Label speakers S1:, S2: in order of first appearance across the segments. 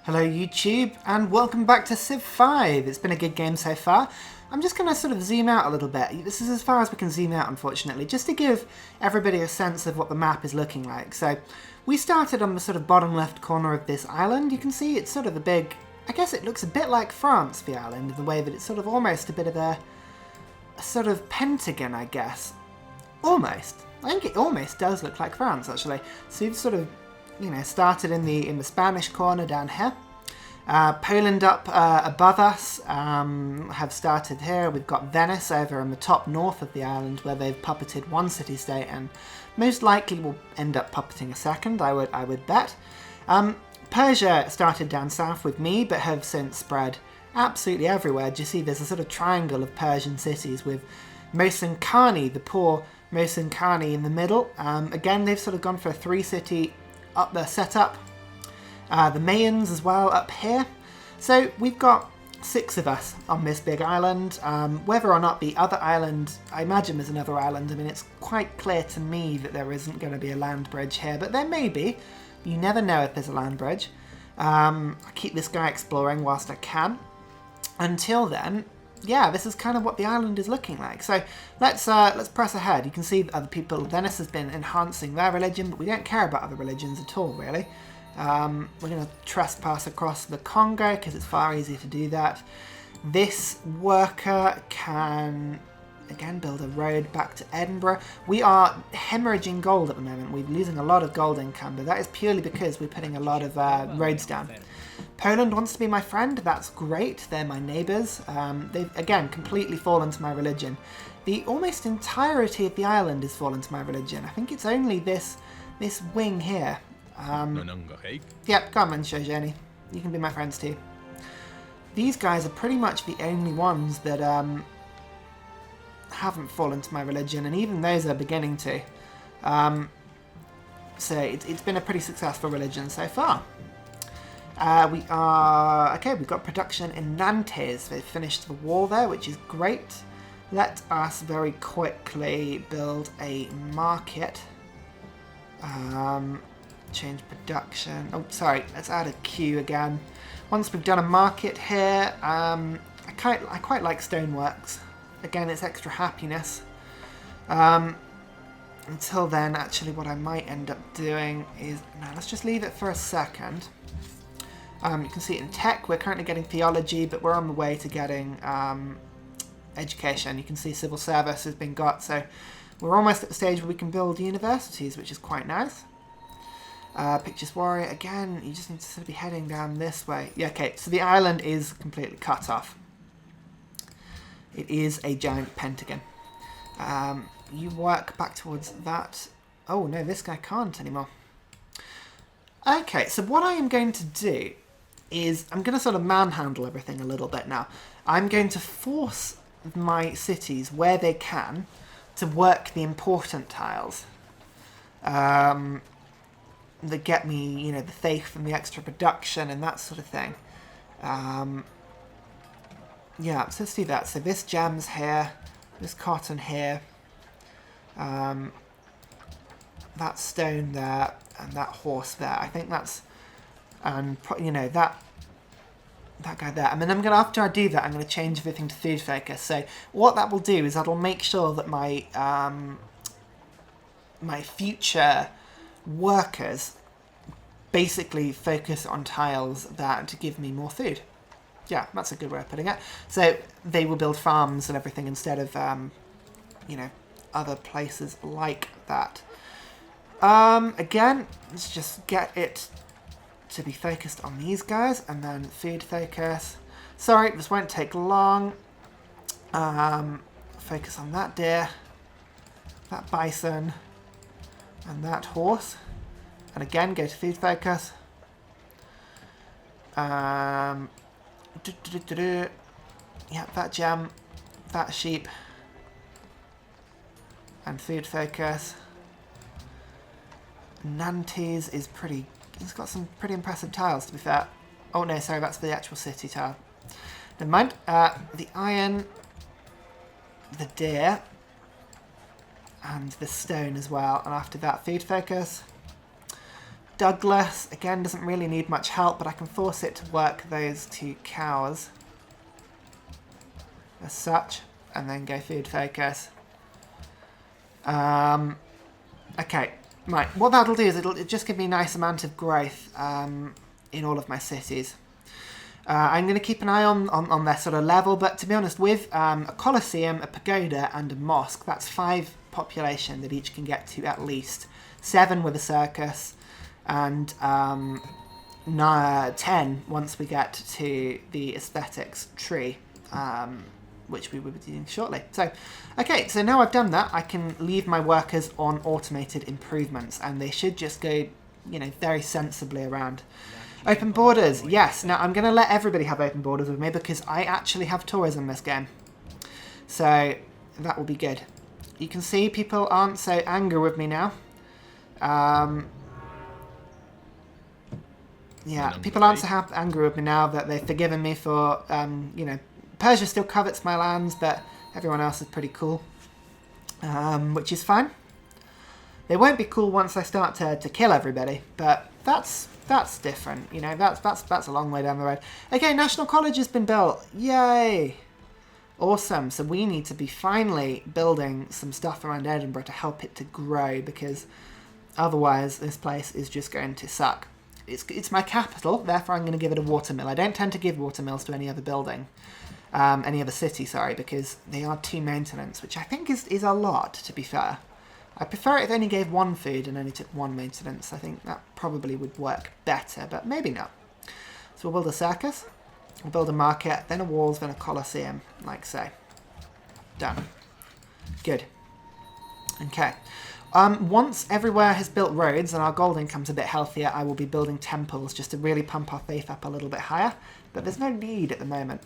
S1: Hello YouTube and welcome back to Civ 5. It's been a good game so far. I'm just going to sort of zoom out a little bit. This is as far as we can zoom out, unfortunately, just to give everybody a sense of what the map is looking like. So we started on the sort of bottom left corner of this island. You can see it's sort of a big, I guess it looks a bit like France, the island, in the way that it's sort of almost a bit of a sort of pentagon, I guess. Almost. I think it almost does look like France, actually. So you've sort of, you know, started in the Spanish corner down here. Poland up above us have started here. We've got Venice over in the top north of the island where they've puppeted one city-state and most likely will end up puppeting a second, I would bet. Persia started down south with me but have since spread absolutely everywhere. Do you see there's a sort of triangle of Persian cities with Mosankani, the poor Mosankani in the middle. Again, they've sort of gone for a three-city up their setup. The Mayans as well up here. So we've got 6 of us on this big island. Whether or not the other island, I imagine there's another island. I mean, it's quite clear to me that there isn't going to be a land bridge here, but there may be. You never know if there's a land bridge. I keep this guy exploring whilst I can. Until then, yeah, this is kind of what the island is looking like. So let's press ahead. You can see other people. Venice has been enhancing their religion, but we don't care about other religions at all, really. We're going to trespass across the Congo because it's far easier to do that. This worker can, again, build a road back to Edinburgh. We are hemorrhaging gold at the moment. We're losing a lot of gold income, but that is purely because we're putting a lot of roads down. Poland wants to be my friend. That's great. They're my neighbours. They've, again, completely fallen to my religion. The almost entirety of the island has fallen to my religion. I think it's only this wing here. Yep, come on, Shojani. You can be my friends too. These guys are pretty much the only ones that haven't fallen to my religion, and even those are beginning to. So it's been a pretty successful religion so far. We've got production in Nantes. They've finished the wall there, which is great. Let us very quickly build a market. Change production. Oh, sorry, let's add a queue again. Once we've done a market here, I quite like stoneworks. Again, it's extra happiness. Until then, actually, what I might end up doing is... Now, let's just leave it for a second. You can see it in tech. We're currently getting theology, but we're on the way to getting education. You can see civil service has been got, so we're almost at the stage where we can build universities, which is quite nice. Pictures Warrior, again, you just need to sort of be heading down this way. Yeah, okay, so the island is completely cut off. It is a giant pentagon. You work back towards that. Oh, no, this guy can't anymore. Okay, so what I am going to do is I'm going to sort of manhandle everything a little bit now. I'm going to force my cities, where they can, to work the important tiles. That get me, you know, the faith and the extra production and that sort of thing. Yeah, so let's do that. So this jam's here, this cotton here, that stone there, and that horse there. I think that's, and you know, that guy there. And then I'm gonna, after I do that, I'm gonna change everything to food focus. So what that will do is that'll make sure that my my future workers basically focus on tiles that give me more food. Yeah, that's a good way of putting it. So they will build farms and everything instead of, you know, other places like that. Again, let's just get it to be focused on these guys and then food focus. Sorry, this won't take long. Focus on that deer, that bison, and that horse. And again, go to food focus. Yeah, that jam, that sheep, and food focus. Nantes is pretty... It's got some pretty impressive tiles, to be fair. Oh no, sorry, that's the actual city tile. Never mind. The iron, the deer, and the stone as well. And after that, food focus. Douglas, again, doesn't really need much help, but I can force it to work those 2 cows as such, and then go food focus. Okay, right, what that'll do is it'll just give me a nice amount of growth in all of my cities. I'm going to keep an eye on their sort of level, but to be honest, with a Colosseum, a pagoda, and a mosque, that's 5 population that each can get to at least. 7 with a circus, and 10 once we get to the aesthetics tree, which we will be doing shortly. So, okay, so now I've done that, I can leave my workers on automated improvements, and they should just go, you know, very sensibly around. Open borders, yes. Now, I'm going to let everybody have open borders with me because I actually have tourism this game. So, that will be good. You can see people aren't so angry with me now. Yeah, people aren't so angry with me now that they've forgiven me for, you know, Persia still covets my lands, but everyone else is pretty cool, which is fine. They won't be cool once I start to kill everybody, but that's different. You know, that's a long way down the road. Okay, National College has been built. Yay! Awesome. So we need to be finally building some stuff around Edinburgh to help it to grow, because otherwise this place is just going to suck. It's my capital, therefore I'm going to give it a watermill. I don't tend to give watermills to any other building. Any other city, sorry, because they are 2 maintenance, which I think is a lot, to be fair. I prefer it if they only gave 1 food and only took 1 maintenance. I think that probably would work better, but maybe not. So we'll build a circus, we'll build a market, then a walls, then a coliseum, like so. Done. Good. Okay. Once everywhere has built roads and our gold income's a bit healthier, I will be building temples just to really pump our faith up a little bit higher, but there's no need at the moment.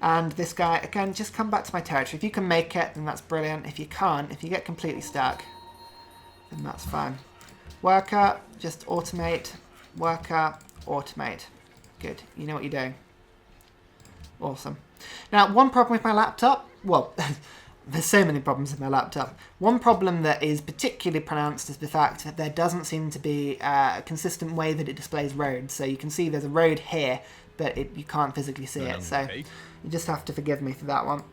S1: And this guy, again, just come back to my territory. If you can make it, then that's brilliant. If you can't, if you get completely stuck, then that's fine. Worker, just automate. Worker, automate. Good. You know what you're doing. Awesome. Now, one problem with my laptop, well, there's so many problems with my laptop. One problem that is particularly pronounced is the fact that there doesn't seem to be a consistent way that it displays roads. So you can see there's a road here, but you can't physically see it. So you just have to forgive me for that one.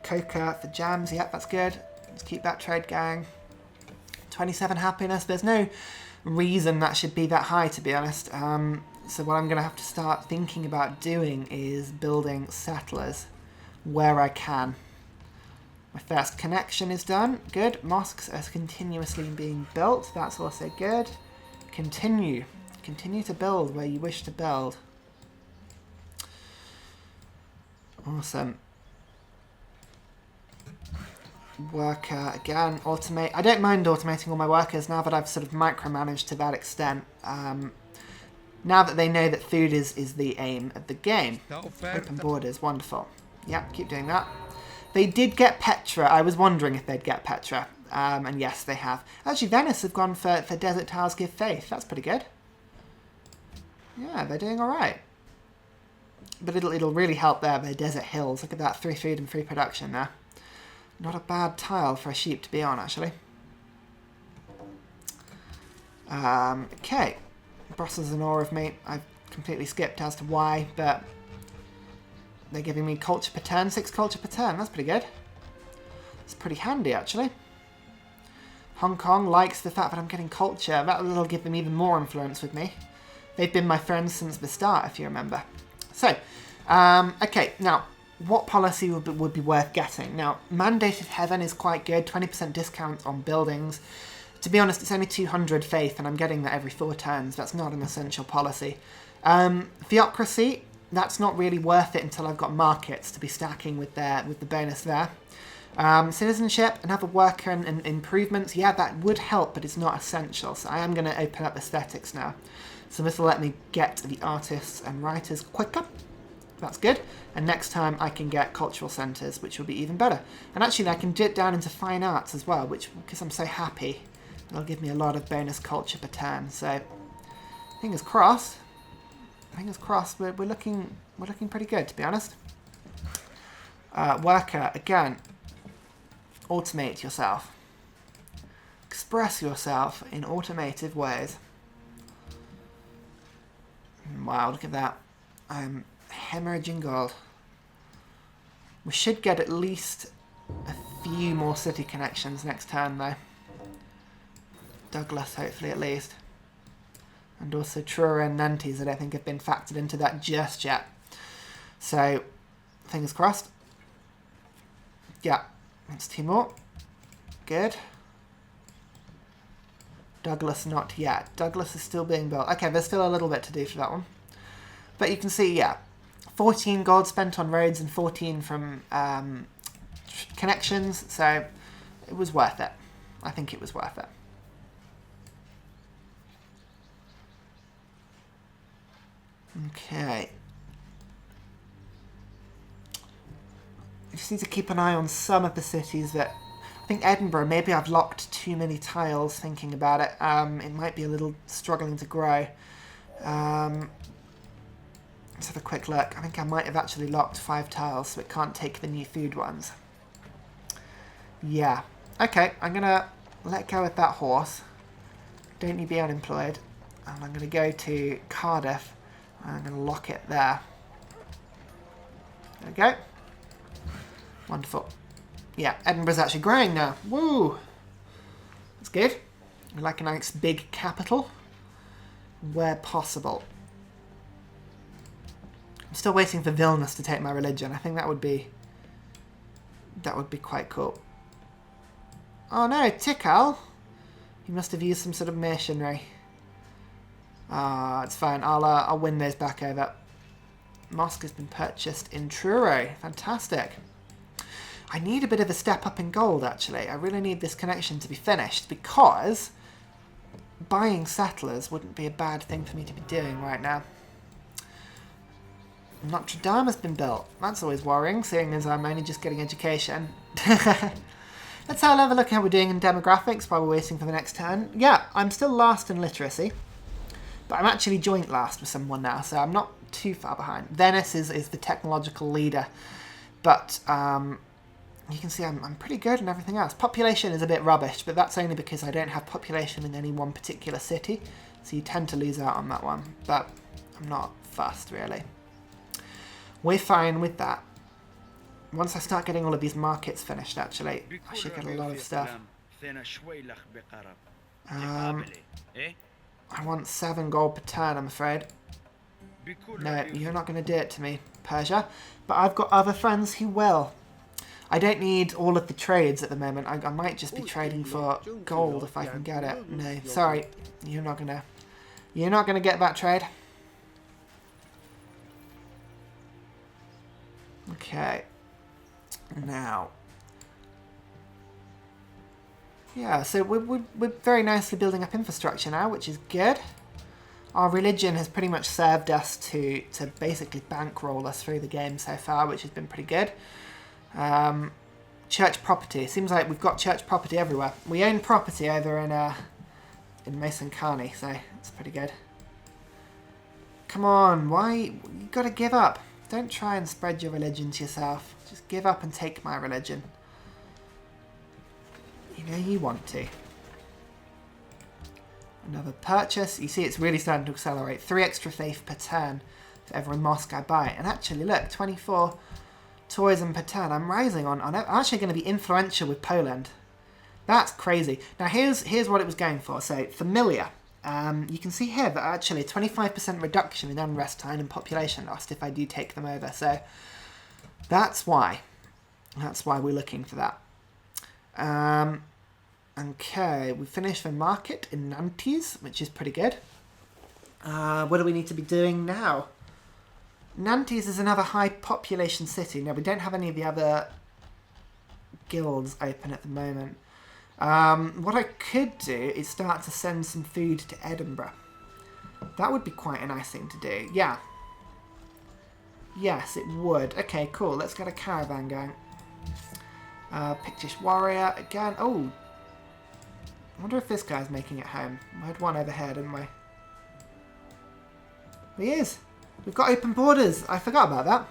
S1: Coca for jams, yep, that's good. Let's keep that trade going. 27 happiness. There's no reason that should be that high, to be honest. So what I'm going to have to start thinking about doing is building settlers where I can. My first connection is done. Good. Mosques are continuously being built. That's also good. Continue. Continue to build where you wish to build. Awesome. Worker, again, automate. I don't mind automating all my workers now that I've sort of micromanaged to that extent. Now that they know that food is the aim of the game. Open borders, wonderful. Yeah, keep doing that. They did get Petra. I was wondering if they'd get Petra. And yes, they have. Actually, Venice have gone for Desert Tiles Give Faith. That's pretty good. Yeah, they're doing all right. But it'll really help their Desert Hills. Look at that, 3 food and 3 production there. Not a bad tile for a sheep to be on, actually. Okay. Brussels in awe of me. I've completely skipped as to why, but they're giving me culture per turn. 6 culture per turn. That's pretty good. It's pretty handy, actually. Hong Kong likes the fact that I'm getting culture. That'll give them even more influence with me. They've been my friends since the start, if you remember. So, okay, now, what policy would be worth getting? Now, Mandated Heaven is quite good, 20% discount on buildings. To be honest, it's only 200 faith, and I'm getting that every 4 turns. That's not an essential policy. Theocracy, that's not really worth it until I've got markets to be stacking with the bonus there. Citizenship, another worker and improvements, yeah, that would help, but it's not essential. So I am going to open up aesthetics now. So this will let me get the artists and writers quicker. That's good. And next time I can get cultural centres, which will be even better. And actually I can dip down into fine arts as well, which, because I'm so happy, it'll give me a lot of bonus culture per turn. So fingers crossed. Fingers crossed. We're looking pretty good, to be honest. Worker, again, automate yourself. Express yourself in automated ways. wild. Look at that. I'm hemorrhaging gold. We should get at least a few more city connections next turn, though. Douglas, hopefully, at least. And also Truro and Nantes, I don't think have been factored into that just yet. So, fingers crossed. Yeah, that's 2 more. Good. Douglas not yet. Douglas is still being built. Okay, there's still a little bit to do for that one. But you can see, yeah, 14 gold spent on roads and 14 from connections. So it was worth it. I think it was worth it. Okay. I just need to keep an eye on some of the cities that... I think Edinburgh, maybe I've locked too many tiles thinking about it. It might be a little struggling to grow. Let's have a quick look. I think I might have actually locked 5 tiles, so it can't take the new food ones. Yeah. Okay, I'm going to let go of that horse. Don't need to be unemployed. And I'm going to go to Cardiff. And I'm going to lock it there. There we go. Wonderful. Yeah, Edinburgh's actually growing now. Woo! That's good. We like a nice big capital where possible. I'm still waiting for Vilnius to take my religion. I think that would be quite cool. Oh no, Tikal! He must have used some sort of mercenary. Ah, it's fine. I'll win those back over. Mosque has been purchased in Truro. Fantastic. I need a bit of a step up in gold, actually. I really need this connection to be finished because buying settlers wouldn't be a bad thing for me to be doing right now. Notre Dame has been built. That's always worrying, seeing as I'm only just getting education. Let's have a look at how we're doing in demographics while we're waiting for the next turn. Yeah, I'm still last in literacy, but I'm actually joint last with someone now, so I'm not too far behind. Venice is the technological leader, but you can see I'm pretty good in everything else. Population is a bit rubbish, but that's only because I don't have population in any one particular city, so you tend to lose out on that one, but I'm not fussed, really. We're fine with that. Once I start getting all of these markets finished, actually, I should get a lot of stuff. I want 7 gold per turn, I'm afraid. No, you're not going to do it to me, Persia. But I've got other friends who will. I don't need all of the trades at the moment. I might just be trading for gold if I can get it. No, sorry. You're not gonna get that trade. Okay. Now. Yeah, so we're very nicely building up infrastructure now, which is good. Our religion has pretty much served us to basically bankroll us through the game so far, which has been pretty good. Church property. Seems like we've got church property everywhere. We own property over in Mason Carney, so it's pretty good. Come on, why? You gotta give up. Don't try and spread your religion to yourself. Just give up and take my religion. You know you want to. Another purchase. You see it's really starting to accelerate. 3 extra faith per turn for every mosque I buy. And actually, look, 24 tourism per turn. I'm rising on. I'm actually going to be influential with Poland. That's crazy. Now, here's what it was going for. So, familiar. You can see here that actually 25% reduction in unrest time and population lost if I do take them over. So, that's why. That's why we're looking for that. Okay, we finished the market in Nantes, which is pretty good. What do we need to be doing now? Nantes is another high population city. Now, we don't have any of the other guilds open at the moment. What I could do is start to send some food to Edinburgh. That would be quite a nice thing to do. Yeah. Yes, it would. Okay, cool. Let's get a caravan going. Pictish warrior again. Oh, I wonder if this guy's making it home. We had one over here, didn't we? He is. We've got open borders. I forgot about that.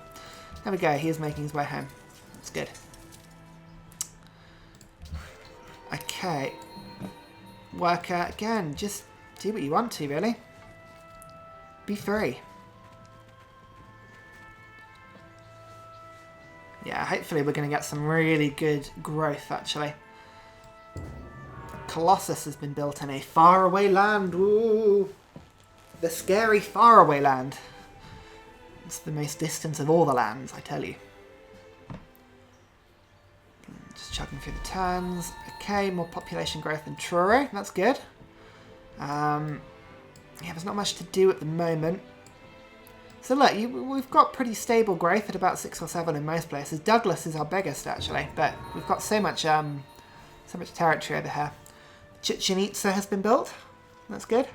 S1: There we go. He is making his way home. That's good. Okay. Worker, again, just do what you want to, really. Be free. Yeah, hopefully we're going to get some really good growth, actually. Colossus has been built in a faraway land. Ooh, the scary faraway land. It's the most distant of all the lands, I tell you. Just chugging through the turns. Okay, more population growth in Truro. That's good. Yeah, there's not much to do at the moment. So look, we've got pretty stable growth at about 6 or 7 in most places. Douglas is our biggest, actually, but we've got so much territory over here. Chichen Itza has been built. That's good.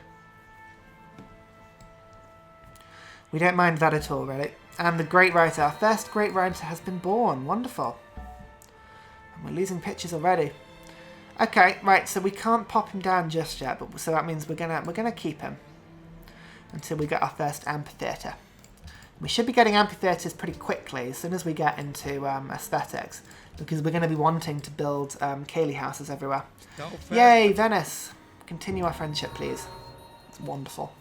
S1: We don't mind that at all, really. And the Great Writer, our first Great Writer has been born. Wonderful. And we're losing pitches already. Okay, right, so we can't pop him down just yet, but so that means we're gonna keep him until we get our first amphitheatre. We should be getting amphitheatres pretty quickly as soon as we get into aesthetics, because we're going to be wanting to build Cayley houses everywhere. Yay, Venice! Continue our friendship, please. It's wonderful.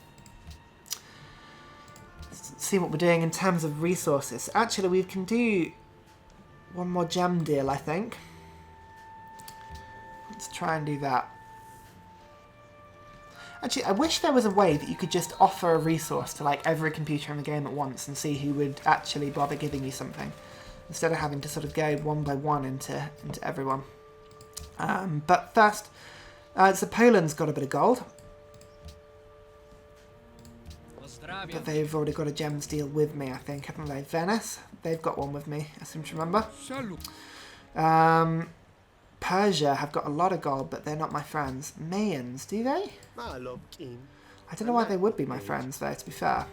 S1: Let's see what we're doing in terms of resources. Actually, we can do one more gem deal, I think. Let's try and do that. Actually, I wish there was a way that you could just offer a resource to like every computer in the game at once and see who would actually bother giving you something, instead of having to sort of go one by one into everyone. But first, so Poland's got a bit of gold, but they've already got a gems deal with me, I think, haven't they? Venice, they've got one with me, I seem to remember. Persia have got a lot of gold, but they're not my friends. Mayans, do they? I don't know why they would be my friends, though, to be fair.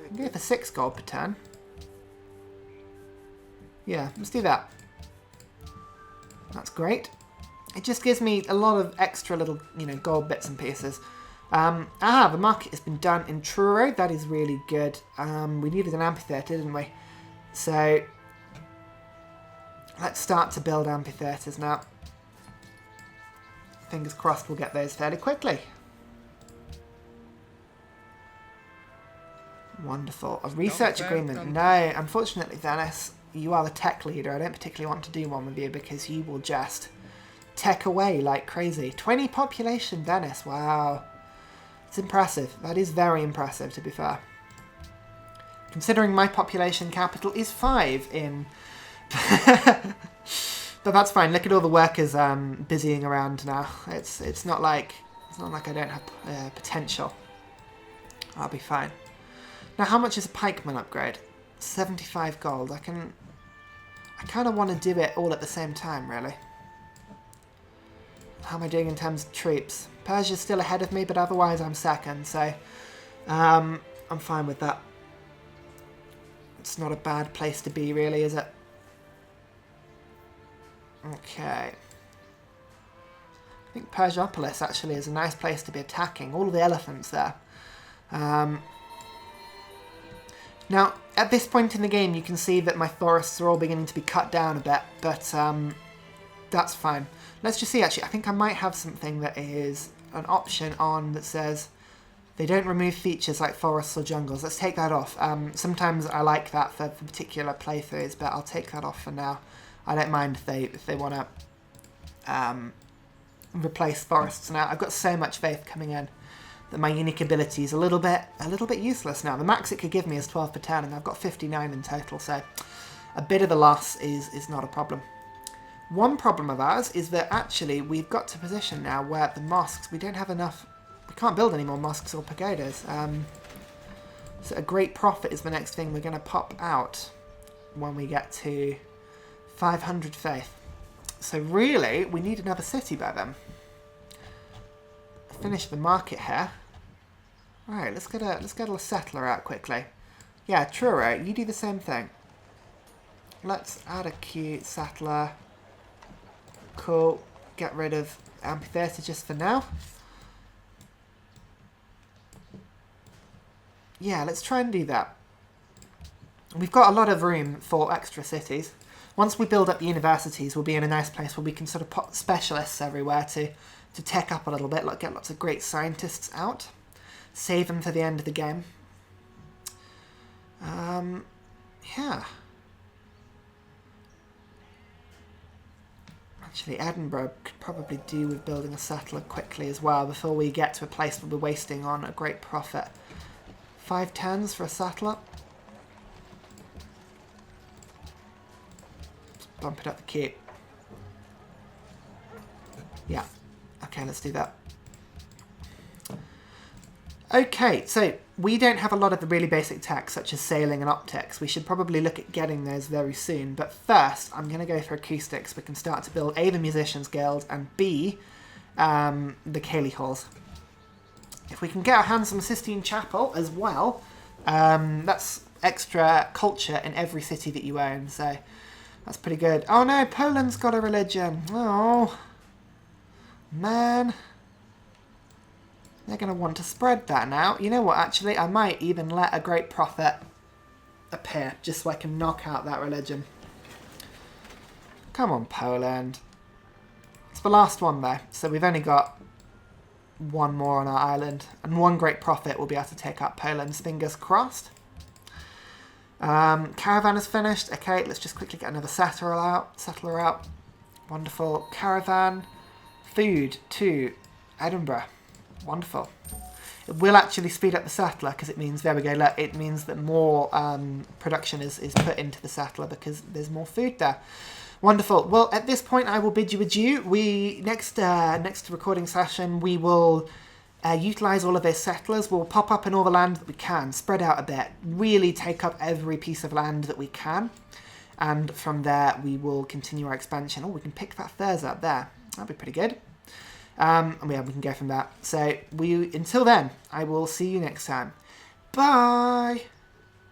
S1: I can go for 6 gold per turn. Yeah, let's do that. That's great. It just gives me a lot of extra little, gold bits and pieces. The market has been done in Truro. That is really good. We needed an amphitheatre, didn't we? So let's start to build amphitheatres now. Fingers crossed we'll get those fairly quickly. Wonderful. A research agreement. No, unfortunately, Venice, you are the tech leader. I don't particularly want to do one with you because you will just tech away like crazy. 20 population, Venice. Wow. It's impressive. That is very impressive, to be fair. Considering my population capital is 5 in... But that's fine. Look at all the workers busying around now. It's not like I don't have potential. I'll be fine. Now, how much is a pikeman upgrade? 75 gold. I kind of want to do it all at the same time, really. How am I doing in terms of troops? Persia's still ahead of me, but otherwise I'm second, so I'm fine with that. It's not a bad place to be, really, is it? Okay. I think Persiopolis actually is a nice place to be attacking. All of the elephants there. Now, at this point in the game, you can see that my forests are all beginning to be cut down a bit, but that's fine. Let's just see, actually. I think I might have something that is an option on that says they don't remove features like forests or jungles. Let's take that off. Sometimes I like that for particular playthroughs, but I'll take that off for now. I don't mind if they want to replace forests now. I've got so much faith coming in that my unique ability is a little bit useless now. The max it could give me is 12 per turn, and I've got 59 in total, so a bit of a loss is not a problem. One problem of ours is that actually we've got to a position now where the mosques, we don't have enough, we can't build any more mosques or pagodas. So a great prophet is the next thing we're going to pop out when we get to 500 faith. So really, we need another city by then. Finish the market here. Alright, let's get a settler out quickly. Yeah, Truro, you do the same thing. Let's add a cute settler. Cool. Get rid of amphitheatre just for now. Yeah, let's try and do that. We've got a lot of room for extra cities. Once we build up universities, we'll be in a nice place where we can sort of put specialists everywhere to tech up a little bit, like get lots of great scientists out. Save them for the end of the game. Yeah. Actually, Edinburgh could probably do with building a settler quickly as well before we get to a place where we're wasting on a great profit. 5 turns for a settler. Let's bump it up the queue. Yeah. Okay, let's do that. Okay, so we don't have a lot of the really basic tech, such as sailing and optics. We should probably look at getting those very soon. But first, I'm going to go for acoustics. We can start to build A, the Musicians Guild, and B, the Cayley Halls. If we can get our hands on the Sistine Chapel as well, that's extra culture in every city that you own, so that's pretty good. Oh no, Poland's got a religion. Oh, man. They're going to want to spread that now. You know what, actually, I might even let a great prophet appear, just so I can knock out that religion. Come on, Poland. It's the last one, though, so we've only got one more on our island, and one great prophet will be able to take up Poland's, fingers crossed. Caravan is finished. Okay, let's just quickly get another settler out. Wonderful. Caravan. Food to Edinburgh. Wonderful. It will actually speed up the settler because it means, there we go, look, it means that more production is put into the settler because there's more food there. Wonderful. Well, at this point, I will bid you adieu. Next recording session, we will utilise all of those settlers. We'll pop up in all the land that we can, spread out a bit, really take up every piece of land that we can. And from there, we will continue our expansion. Oh, we can pick that Thurs up there. That'd be pretty good. And yeah, we can go from that. So until then, I will see you next time. Bye!